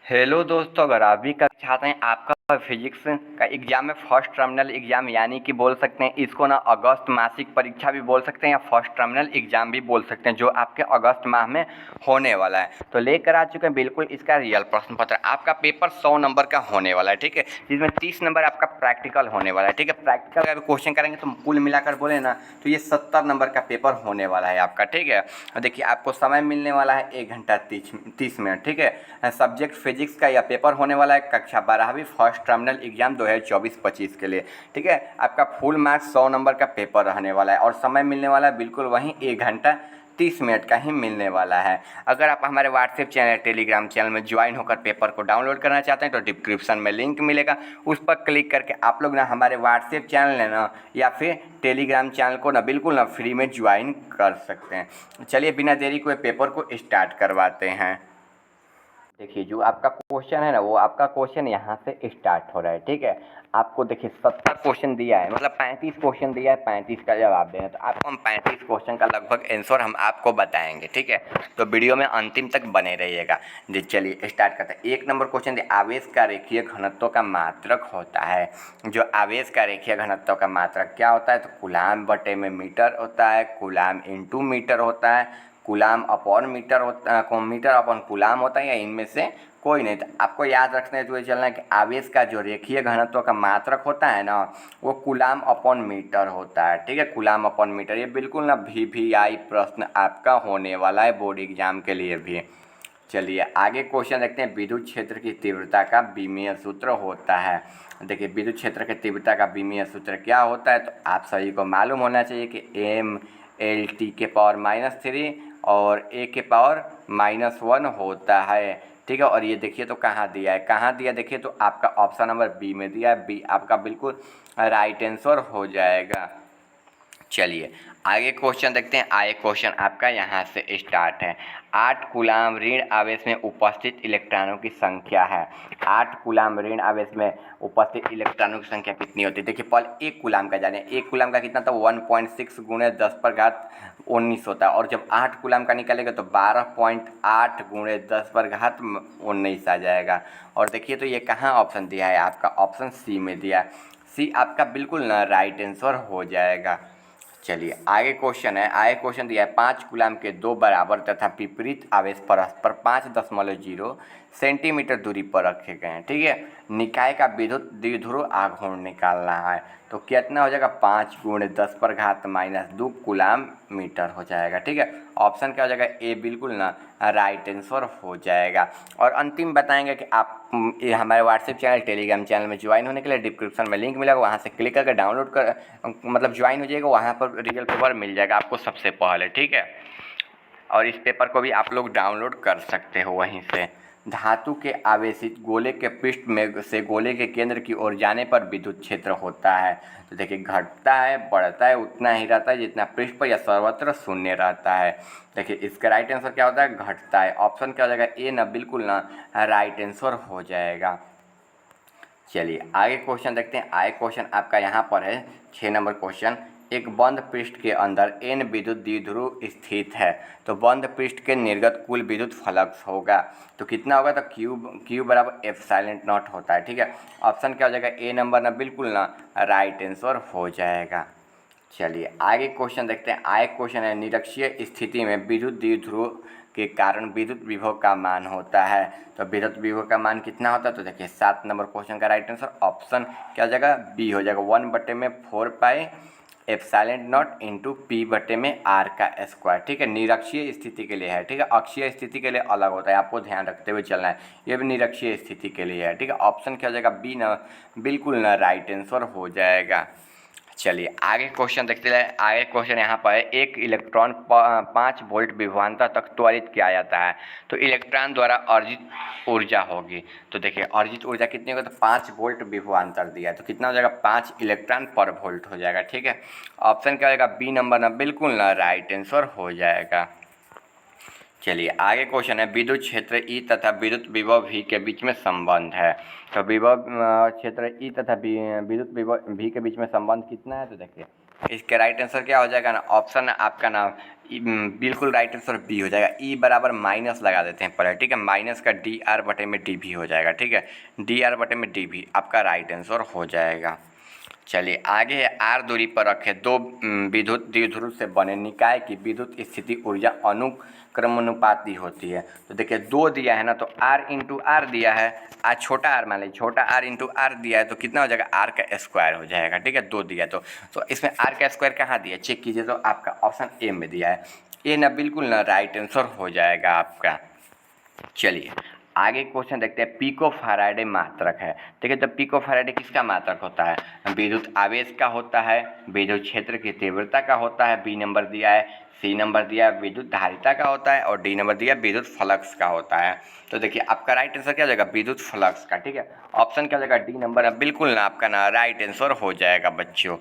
Hello दोस्तों, अगर आप भी करना चाहते हैं आपका फिजिक्स का एग्ज़ाम है फर्स्ट टर्मिनल एग्ज़ाम, यानी कि बोल सकते हैं इसको ना अगस्त मासिक परीक्षा भी बोल सकते हैं या फर्स्ट टर्मिनल एग्ज़ाम भी बोल सकते हैं, जो आपके अगस्त माह में होने वाला है। तो लेकर आ चुके हैं बिल्कुल इसका रियल प्रश्न पत्र। आपका पेपर 100 नंबर का होने वाला है, ठीक है, जिसमें 30 नंबर आपका प्रैक्टिकल होने वाला है, ठीक है। प्रैक्टिकल का भी क्वेश्चन करेंगे तो कुल मिलाकर बोले ना तो ये 70 नंबर का पेपर होने वाला है आपका, ठीक है। और देखिए आपको समय मिलने वाला है 1 घंटा 30 मिनट, ठीक है। सब्जेक्ट फिजिक्स का यह पेपर होने वाला है कक्षा 12वीं फर्स्ट टर्मिनल एग्जाम 2024-25 के लिए, ठीक है। आपका फुल मार्क्स 100 नंबर का पेपर रहने वाला है और समय मिलने वाला है बिल्कुल वहीं 1 घंटा 30 मिनट का ही मिलने वाला है। अगर आप हमारे व्हाट्सएप चैनल टेलीग्राम चैनल में ज्वाइन होकर पेपर को डाउनलोड करना चाहते हैं तो डिस्क्रिप्शन में लिंक मिलेगा, उस पर क्लिक करके आप लोग ना हमारे व्हाट्सएप चैनल है ना या फिर टेलीग्राम चैनल को ना बिल्कुल ना फ्री में ज्वाइन कर सकते हैं। चलिए बिना देरी को पेपर को स्टार्ट करवाते हैं। देखिए जो आपका क्वेश्चन है ना वो आपका क्वेश्चन यहाँ से स्टार्ट हो रहा है, ठीक है। आपको देखिए 70 क्वेश्चन दिया है, मतलब 35 क्वेश्चन दिया है, 35 का जवाब देना। तो आपको हम 35 क्वेश्चन का लगभग आंसर हम आपको बताएंगे, ठीक है। तो वीडियो में अंतिम तक बने रहिएगा। जी चलिए स्टार्ट करते हैं। 1 नंबर क्वेश्चन दिया, आवेश का रेखीय घनत्व का मात्रक होता है। जो आवेश का रेखीय घनत्व का मात्रक क्या होता है, तो कूलाम बटे में मीटर होता है, कूलाम इंटू मीटर होता है, कूलाम अपॉन मीटर होता है, मीटर अपॉन कूलाम होता है, या इनमें से कोई नहीं। तो आपको याद रखने हुए चलना है कि आवेश का जो रेखीय घनत्व का मात्रक होता है ना वो कूलाम अपॉन मीटर होता है, ठीक है। कूलाम अपॉन मीटर ये बिल्कुल ना VVI प्रश्न आपका होने वाला है बोर्ड एग्जाम के लिए भी। चलिए आगे क्वेश्चन देखते हैं। विद्युत क्षेत्र की तीव्रता का विमीय सूत्र होता है। देखिए विद्युत क्षेत्र की तीव्रता का विमीय सूत्र क्या होता है, तो आप सभी को मालूम होना चाहिए कि MLT के पावर -3 और A के पावर -1 होता है, ठीक है। और ये देखिए तो कहाँ दिया है, कहाँ दिया देखिए तो आपका ऑप्शन नंबर बी में दिया है। बी आपका बिल्कुल राइट आंसर हो जाएगा। चलिए आगे क्वेश्चन देखते हैं। आगे क्वेश्चन आपका यहाँ से स्टार्ट है। 8 कूलाम ऋण आवेश में उपस्थित इलेक्ट्रॉनों की संख्या है। 8 कूलाम ऋण आवेश में उपस्थित इलेक्ट्रॉनों की संख्या कितनी होती है। देखिए पहले 1 कूलाम का जाने, 1 कूलाम का कितना था 1.6 गुणे 10⁻19 होता है, और जब 8 कूलाम का निकलेगा तो 12.8 गुणे 10⁻19 आ जाएगा। और देखिए तो ये कहाँ ऑप्शन दिया है, आपका ऑप्शन सी में दिया है। सी आपका बिल्कुल ना राइट आंसर हो जाएगा। चलिए आगे क्वेश्चन है। आगे क्वेश्चन दिया है 5 कूलाम के 2 बराबर तथा विपरीत आवेश परस्पर 5.0 सेंटीमीटर दूरी पर रखे गए हैं, ठीक है। निकाय का विद्युत द्विध्रुव आघूर्ण निकालना है, तो कितना हो जाएगा 5 गुणे 10⁻⁻2 कूलाम मीटर हो जाएगा, ठीक है। ऑप्शन क्या हो जाएगा ए बिल्कुल ना राइट आंसर हो जाएगा। और अंतिम बताएंगे कि आप ये हमारे व्हाट्सएप चैनल टेलीग्राम चैनल में ज्वाइन होने के लिए डिस्क्रिप्शन में लिंक मिलेगा, वहाँ से क्लिक करके डाउनलोड कर मतलब ज्वाइन हो जाइएगा, वहाँ पर रियल पेपर मिल जाएगा आपको सबसे पहले, ठीक है। और इस पेपर को भी आप लोग डाउनलोड कर सकते हो वहीं से। धातु के आवेशित गोले के पृष्ठ में से गोले के केंद्र की ओर जाने पर विद्युत क्षेत्र होता है। तो देखिए घटता है बढ़ता है उतना ही रहता है जितना पृष्ठ पर या सर्वत्र शून्य रहता है। देखिए इसका राइट आंसर क्या होता है, घटता है। ऑप्शन क्या हो जाएगा ए ना बिल्कुल ना राइट आंसर हो जाएगा। चलिए आगे क्वेश्चन देखते हैं। आगे क्वेश्चन आपका यहाँ पर है 6 नंबर क्वेश्चन। एक बंद पृष्ठ के अंदर n विद्युत द्विध्रुव स्थित है, तो बंद पृष्ठ के निर्गत कुल विद्युत फ्लक्स होगा, तो कितना होगा, तो Q बराबर एप्सिलॉन होता है, ठीक है। ऑप्शन क्या हो जाएगा ए नंबर ना बिल्कुल ना राइट आंसर हो जाएगा। चलिए आगे क्वेश्चन देखते हैं। आगे क्वेश्चन है निरक्षीय स्थिति में विद्युत द्विध्रुव के कारण विद्युत विभव का मान होता है, तो विद्युत विभव का मान कितना होता है, तो देखिए 7 नंबर क्वेश्चन का राइट आंसर ऑप्शन क्या हो जाएगा बी हो जाएगा। 1/4 एप्सिलॉन इंटू P बटे में R का स्क्वायर, ठीक है। निरक्षीय स्थिति के लिए है, ठीक है। अक्षीय स्थिति के लिए अलग होता है, आपको ध्यान रखते हुए चलना है। ये भी निरक्षीय स्थिति के लिए है, ठीक है। ऑप्शन क्या हो जाएगा बी ना बिल्कुल ना राइट आंसर हो जाएगा। चलिए आगे क्वेश्चन देखते हैं। आगे क्वेश्चन यहाँ पर है एक इलेक्ट्रॉन 5 वोल्ट विभवांतर तक त्वरित किया जाता है, तो इलेक्ट्रॉन द्वारा अर्जित ऊर्जा होगी। तो देखिए अर्जित ऊर्जा कितनी होगी, तो 5 वोल्ट विभवांतर दिया है, तो कितना हो जाएगा 5 इलेक्ट्रॉन पर वोल्ट हो जाएगा, ठीक है। ऑप्शन क्या होगा बी नंबर ना बिल्कुल ना राइट आंसर हो जाएगा। चलिए आगे क्वेश्चन है विद्युत क्षेत्र E तथा विद्युत विभव V के बीच में संबंध है, तो विभव क्षेत्र E तथा विद्युत विभव V के बीच में संबंध कितना है, तो देखिए इसके राइट आंसर क्या हो जाएगा ना, ऑप्शन आपका ना बिल्कुल राइट आंसर बी हो जाएगा। ई बराबर माइनस लगा देते हैं पहले, ठीक है, माइनस का डी आर बटे में डी भी हो जाएगा, ठीक है, डी आर बटे में डी भी आपका राइट आंसर हो जाएगा। चलिए आगे है, आर दूरी पर रखे दो विद्युत द्विध्रुव से बने निकाय की विद्युत स्थिति ऊर्जा अनुक्रमानुपाती होती है। तो देखिए दो दिया है ना, तो आर इंटू आर दिया है, आज छोटा आर मान लीजिए, छोटा आर इंटू आर दिया है तो कितना हो जाएगा, आर का स्क्वायर हो जाएगा, ठीक है, दो दिया तो इसमें आर का स्क्वायर कहाँ दिया चेक कीजिए, तो आपका ऑप्शन ए में दिया है, ये ना बिल्कुल ना राइट आंसर हो जाएगा आपका। चलिए आगे क्वेश्चन देखते हैं, पिको फैराडे मात्रक है, ठीक है, तो पिको फैराडे किसका मात्रक होता है, विद्युत आवेश का होता है, विद्युत क्षेत्र की तीव्रता का होता है, बी नंबर दिया है, सी नंबर दिया है विद्युत धारिता का होता है, और डी नंबर दिया विद्युत फ्लक्स का होता है। तो देखिए आपका राइट आंसर क्या हो जाएगा, विद्युत फ्लक्स का, ठीक है, ऑप्शन क्या हो जाएगा, डी नंबर है, बिल्कुल ना आपका ना राइट आंसर हो जाएगा बच्चों।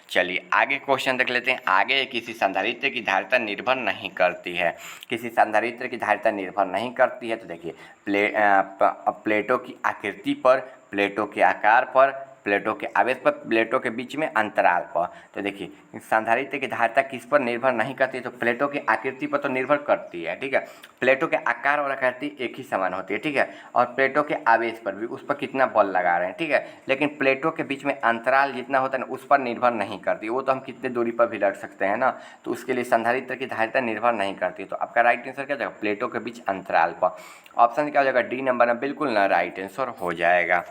चलिए आगे क्वेश्चन देख लेते हैं, आगे किसी संधारित्र की धारिता निर्भर नहीं करती है, किसी संधारित्र की धारिता निर्भर नहीं करती है, तो देखिए प्लेटों की आकृति पर, प्लेटों के आकार पर, प्लेटों के आवेश पर, प्लेटों के बीच में अंतराल पर। तो देखिए संधारित्र की धारिता किस पर निर्भर नहीं करती है, तो प्लेटों की आकृति पर तो निर्भर करती है, ठीक है, प्लेटों के आकार और आकृति एक ही समान होती है, ठीक है, और प्लेटों के आवेश पर भी, उस पर कितना बल लगा रहे हैं, ठीक है, लेकिन प्लेटों के बीच में अंतराल जितना होता है ना उस पर निर्भर नहीं करती, वो तो हम कितने दूरी पर भी रख सकते हैं ना, तो उसके लिए संधारित्र की धारिता निर्भर नहीं करती। तो आपका राइट आंसर क्या हो जाएगा, प्लेटों के बीच अंतराल पर, ऑप्शन क्या हो जाएगा, डी नंबर में बिल्कुल ना राइट आंसर हो जाएगा।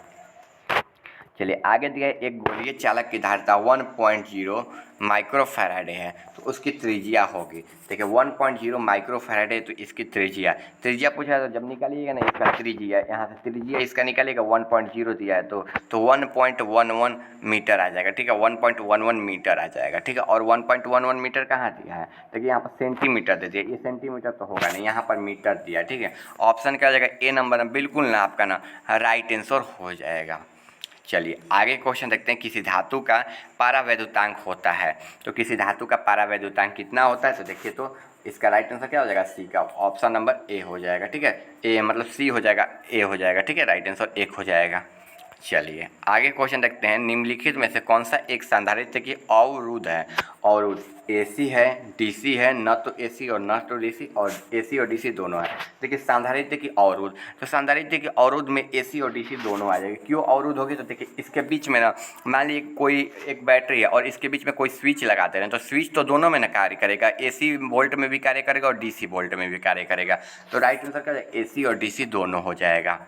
चलिए आगे दिया है, एक गोलीय चालक की धारिता 1.0 माइक्रोफैराडे है, तो उसकी त्रिज्या होगी, देखिए 1.0 माइक्रोफैराडे, तो इसकी त्रिज्या पूछा है, तो जब निकालिएगा ना इसका त्रिज्या, यहाँ से त्रिज्या इसका निकालिएगा 1.0 दिया है तो 1.11 मीटर आ जाएगा, ठीक है, 1.11 मीटर आ जाएगा, ठीक है, और 1.11 मीटर कहाँ दिया है, देखिए यहाँ पर सेंटीमीटर दे दिया, ये सेंटीमीटर तो होगा नहीं, यहाँ पर मीटर दिया, ठीक है, ऑप्शन क्या हो जाएगा, ए नंबर में बिल्कुल ना आपका ना राइट आंसर हो जाएगा। चलिए आगे क्वेश्चन देखते हैं, किसी धातु का पारावैद्युतांक होता है, तो किसी धातु का पारावैद्युतांक कितना होता है, तो देखिए तो इसका राइट आंसर क्या हो जाएगा, सी का, ऑप्शन नंबर ए हो जाएगा, ठीक है, ए मतलब सी हो जाएगा, ए हो जाएगा, ठीक है, राइट आंसर एक हो जाएगा। चलिए आगे क्वेश्चन देखते हैं, निम्नलिखित में से कौन सा एक संधारित्र की अवरुद्ध है, अवरुद्ध एसी है, डीसी है, न तो एसी और न तो डीसी, और एसी और डीसी दोनों है। देखिए संधारित्र की अवरुद्ध, तो संधारित्र की अवरुद्ध में एसी और डीसी दोनों आ जाएगी, क्यों अवरुद्ध होगी, तो देखिए इसके बीच में ना मान लीजिए कोई एक बैटरी है और इसके बीच में कोई स्विच लगा दे रहे हैं, तो स्विच तो दोनों में ना कार्य करेगा, एसी वोल्ट में भी कार्य करेगा और डीसी वोल्ट में भी कार्य करेगा, तो राइट आंसर क्या है, एसी और डीसी दोनों हो जाएगा।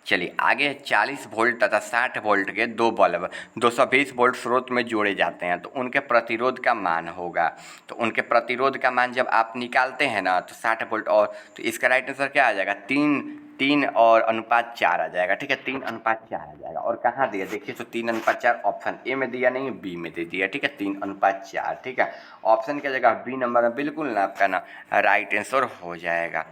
चलिए आगे 40 वोल्ट तथा 60 वोल्ट के दो बल्ब 220 वोल्ट स्रोत में जोड़े जाते हैं, तो उनके प्रतिरोध का मान होगा, तो उनके प्रतिरोध का मान जब आप निकालते हैं ना तो 60 वोल्ट, और तो इसका राइट आंसर क्या आ जाएगा, 3 और अनुपात 4 आ जाएगा, ठीक है, 3:4 आ जाएगा, और कहाँ दिया देखिए, तो 3:4 ऑप्शन ए में दिया नहीं, बी में दे दिया, ठीक है, 3:4, ठीक है, ऑप्शन क्या जगह बी नंबर में बिल्कुल ना आपका ना राइट आंसर हो जाएगा।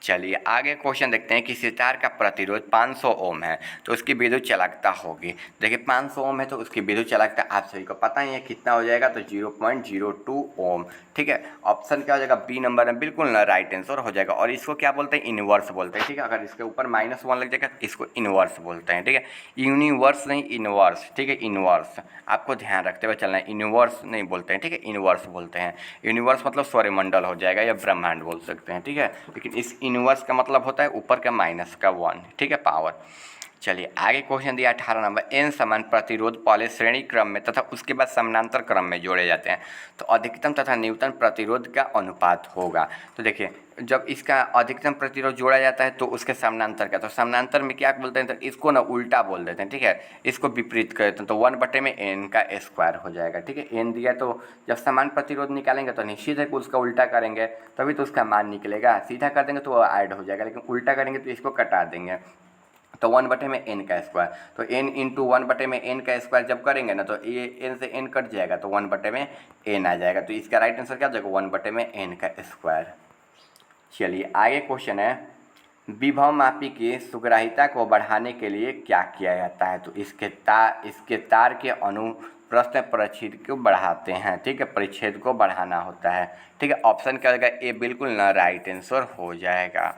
चलिए आगे क्वेश्चन देखते हैं, किसी तार का प्रतिरोध 500 ओम है, तो उसकी विद्युत चालकता होगी, देखिए 500 ओम है तो उसकी विद्युत चालकता आप सभी को पता ही है कितना हो जाएगा, तो 0.02 ओम, ठीक है, ऑप्शन क्या हो जाएगा, बी नंबर में बिल्कुल ना राइट आंसर हो जाएगा, और इसको क्या बोलते हैं, इनवर्स बोलते हैं, ठीक है, अगर इसके ऊपर -1 लग जाएगा इसको इनवर्स बोलते हैं, ठीक है, यूनिवर्स नहीं इनवर्स, ठीक है, इनवर्स आपको ध्यान रखते हुए चलना है, इनवर्स नहीं बोलते हैं, ठीक है, इनवर्स बोलते हैं, यूनिवर्स मतलब सौरमंडल हो जाएगा या ब्रह्मांड बोल सकते हैं, ठीक है, लेकिन इस इनवर्स का मतलब होता है ऊपर का -1, ठीक है, पावर। चलिए आगे क्वेश्चन दिया 18 नंबर, n समान प्रतिरोध पहले श्रेणी क्रम में तथा उसके बाद समानांतर क्रम में जोड़े जाते हैं, तो अधिकतम तथा न्यूनतम प्रतिरोध का अनुपात होगा, तो देखिए जब इसका अधिकतम प्रतिरोध जोड़ा जाता है तो उसके समानांतर का, तो समानांतर में क्या बोलते हैं, तो इसको ना उल्टा बोल देते हैं, ठीक है, इसको विपरीत कर देते हैं, तो 1/n का स्क्वायर हो जाएगा, ठीक है, n दिया तो जब समान प्रतिरोध निकालेंगे तो निश्चित है कि उसका उल्टा करेंगे तभी तो उसका मान निकलेगा, सीधा कर देंगे तो वो ऐड हो जाएगा, लेकिन उल्टा करेंगे तो इसको कटा देंगे, तो 1/n का स्क्वायर, तो n इंटू 1/n का स्क्वायर जब करेंगे ना तो ये n से n कट जाएगा तो 1/n आ जाएगा, तो इसका राइट आंसर क्या हो जाएगा, 1/n का स्क्वायर। चलिए आगे क्वेश्चन है, विभव मापी की सुग्राहिता को बढ़ाने के लिए क्या किया जाता है, तो इसके तार के अनुप्रस्थ परिच्छेद को बढ़ाते हैं, ठीक है, परिच्छेद को बढ़ाना होता है, ठीक है, ऑप्शन क्या हो जाएगा, ए बिल्कुल ना राइट आंसर हो जाएगा।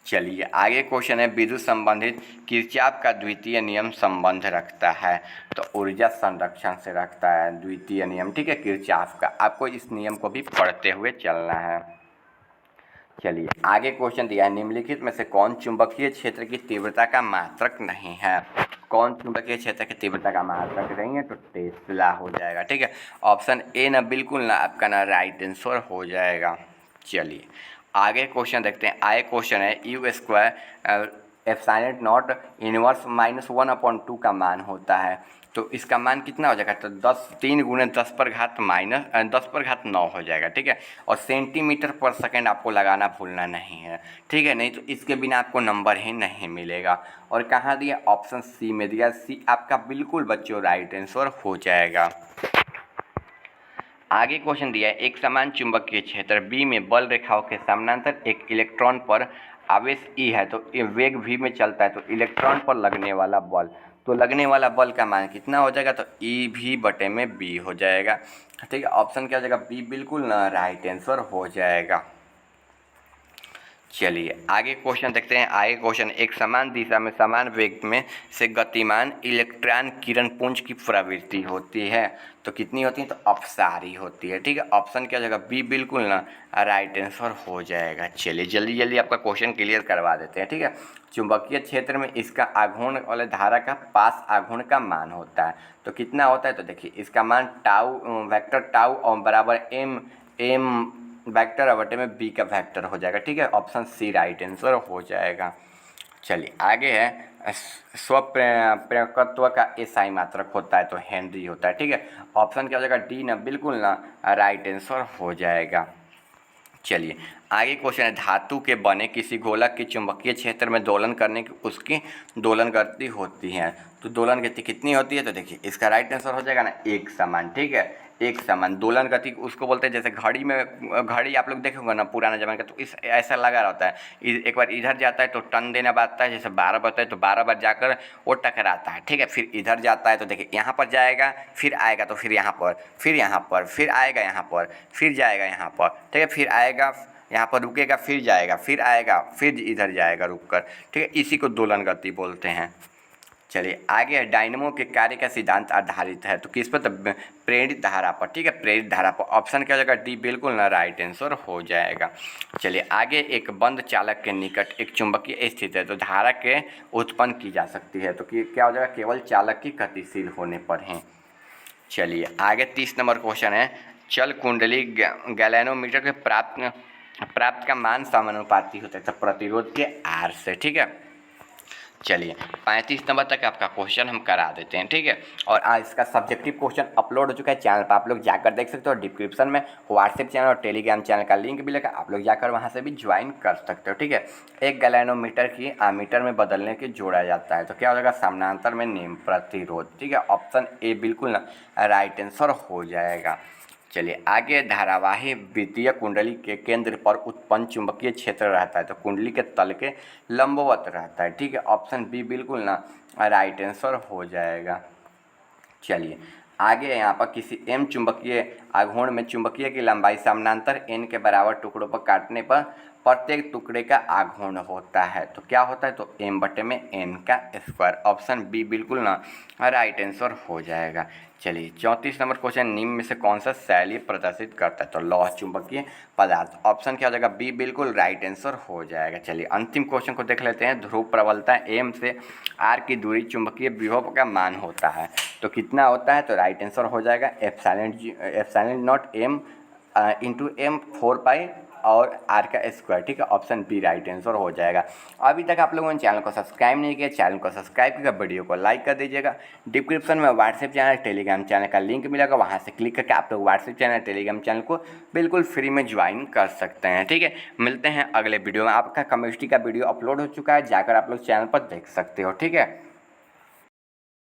चलिए आगे क्वेश्चन है, विद्युत संबंधित किरचॉफ का द्वितीय नियम संबंध रखता है। तो ऊर्जा संरक्षण से रखता है द्वितीय नियम, ठीक है, किरचॉफ का। आपको इस नियम को भी पढ़ते हुए चलना है। चलिए आगे क्वेश्चन दिया है, निम्नलिखित में से कौन चुंबकीय क्षेत्र की तीव्रता का मात्रक नहीं है। कौन चुंबकीय क्षेत्र की तीव्रता का मात्रक नहीं है, तो टेस्ला हो जाएगा, ठीक है। ऑप्शन ए ना बिल्कुल ना आपका ना राइट आंसर हो जाएगा। चलिए आगे क्वेश्चन देखते हैं। आगे क्वेश्चन है, you square epsilon not inverse -1/2 का मान होता है, तो इसका मान कितना हो जाएगा, तो 3 × 10⁻9 हो जाएगा, ठीक है। और सेंटीमीटर पर सेकंड आपको लगाना भूलना नहीं है, ठीक है, नहीं तो इसके बिना आपको नंबर ही नहीं मिलेगा। और कहाँ दिया, ऑप्शन सी में दिया, सी आपका बिल्कुल बच्चों राइट आंसर हो जाएगा। आगे क्वेश्चन दिया है, एक समान चुंबकीय क्षेत्र बी में बल रेखाओं के समानांतर एक इलेक्ट्रॉन पर आवेश ई है, तो वेग v में चलता है, तो इलेक्ट्रॉन पर लगने वाला बल, तो लगने वाला बल का मान कितना हो जाएगा, तो E/b हो जाएगा, ठीक है। ऑप्शन क्या हो जाएगा, बी बिल्कुल ना राइट आंसर हो जाएगा। चलिए आगे क्वेश्चन देखते हैं। आगे क्वेश्चन, एक समान दिशा में समान वेग में से गतिमान इलेक्ट्रॉन किरण पुंज की प्रवृत्ति होती है, तो कितनी होती है, तो अपसारी होती है, ठीक है। ऑप्शन क्या हो जाएगा, बी बिल्कुल ना राइट आंसर हो जाएगा। चलिए जल्दी जल्दी आपका क्वेश्चन क्लियर करवा देते हैं, ठीक है। चुंबकीय क्षेत्र में इसका आघूर्ण वाले धारा का पास आघूर्ण का मान होता है, तो कितना होता है, तो देखिए इसका मान टाउ वेक्टर टाउ और बराबर एम वेक्टर अवटे में बी का वेक्टर हो जाएगा, ठीक है। ऑप्शन सी राइट आंसर हो जाएगा। चलिए आगे है, स्वप्रेरकत्व का एसआई मात्रक होता है, तो हेनरी होता है, ठीक है। ऑप्शन क्या हो जाएगा, डी ना बिल्कुल ना राइट आंसर हो जाएगा। चलिए आगे क्वेश्चन है, धातु के बने किसी गोलक के चुंबकीय क्षेत्र में दोलन करने की उसकी दोलन गति होती है, तो दोलन गति कितनी होती है, तो देखिए इसका राइट आंसर हो जाएगा ना एक समान, ठीक है। एक समान दोलन गति उसको बोलते हैं, जैसे घड़ी में, घड़ी आप लोग देखोगे ना पुराना जमाने का, तो इस ऐसा लगा रहता है, एक बार इधर जाता है तो टन देना बाजता है, जैसे 12 बजता है तो 12 बार जाकर वो टकराता है, ठीक है। फिर इधर जाता है तो देखिए यहाँ पर जाएगा, फिर आएगा तो फिर यहाँ पर, फिर यहाँ पर, फिर आएगा यहाँ पर, फिर जाएगा यहाँ पर, ठीक है, फिर आएगा यहाँ पर रुकेगा, फिर जाएगा, फिर आएगा, फिर इधर जाएगा रुककर, ठीक है। इसी को दोलन गति बोलते हैं। चलिए आगे, डायनेमो के कार्य का सिद्धांत आधारित है, तो किस पर, तो प्रेरित धारा पर, ठीक है, प्रेरित धारा पर। ऑप्शन क्या हो जाएगा, डी बिल्कुल ना राइट आंसर हो जाएगा। चलिए आगे, एक बंद चालक के निकट एक चुंबकीय स्थित है, तो धारा के उत्पन्न की जा सकती है, तो क्या हो जाएगा, केवल चालक की गतिशील होने पर है। चलिए आगे 30 नंबर क्वेश्चन है, चल कुंडली गैल्वेनोमीटर के प्राप्त का मान समानुपाती होता है, तो प्रतिरोध के आर से, ठीक है। चलिए 35 नंबर तक आपका क्वेश्चन हम करा देते हैं, ठीक है। और आज इसका सब्जेक्टिव क्वेश्चन अपलोड हो चुका है चैनल पर, आप लोग जाकर देख सकते हो। डिस्क्रिप्शन में व्हाट्सएप चैनल और टेलीग्राम चैनल का लिंक भी लगा, आप लोग जाकर वहां से भी ज्वाइन कर सकते हो, ठीक है। एक गैल्वेनोमीटर की आमीटर में बदलने के जोड़ा जाता है, तो क्या हो जाएगा, समानांतर में निम्न प्रतिरोध, ठीक है। ऑप्शन ए बिल्कुल ना राइट आंसर हो जाएगा। चलिए आगे, धारावाही विद्युतीय कुंडली के केंद्र पर उत्पन्न चुंबकीय क्षेत्र रहता है, तो कुंडली के तल के लंबवत रहता है, ठीक है। ऑप्शन बी बिल्कुल ना राइट आंसर हो जाएगा। चलिए आगे, यहाँ पर किसी एम चुंबकीय आघूर्ण में चुंबकीय की लंबाई समानांतर एन के बराबर टुकड़ों पर काटने पर प्रत्येक टुकड़े का आघूर्ण होता है, तो क्या होता है, तो एम बटे में एन का स्क्वायर। ऑप्शन बी बिल्कुल ना राइट आंसर हो जाएगा। चलिए 34 नंबर क्वेश्चन, निम्न में से कौन सा शैली प्रदर्शित करता है, तो लौह चुंबकीय पदार्थ। ऑप्शन क्या हो जाएगा, बी बिल्कुल राइट आंसर हो जाएगा। चलिए अंतिम क्वेश्चन को देख लेते हैं। ध्रुव प्रबलता एम से आर की दूरी चुंबकीय विभव का मान होता है, तो कितना होता है, तो राइट आंसर हो जाएगा epsilon not M into M 4 pi और आर का स्क्वायर, ठीक है। ऑप्शन बी राइट आंसर हो जाएगा। अभी तक आप लोगों ने चैनल को सब्सक्राइब नहीं किया, चैनल को सब्सक्राइब करके वीडियो को लाइक कर दीजिएगा। डिस्क्रिप्शन में व्हाट्सएप चैनल टेलीग्राम चैनल का लिंक मिलेगा, वहाँ से क्लिक करके आप लोग व्हाट्सएप चैनल टेलीग्राम चैनल को बिल्कुल फ्री में ज्वाइन कर सकते हैं, ठीक है। मिलते हैं अगले वीडियो में। आपका केमिस्ट्री का वीडियो अपलोड हो चुका है, जाकर आप लोग चैनल पर देख सकते हो, ठीक है।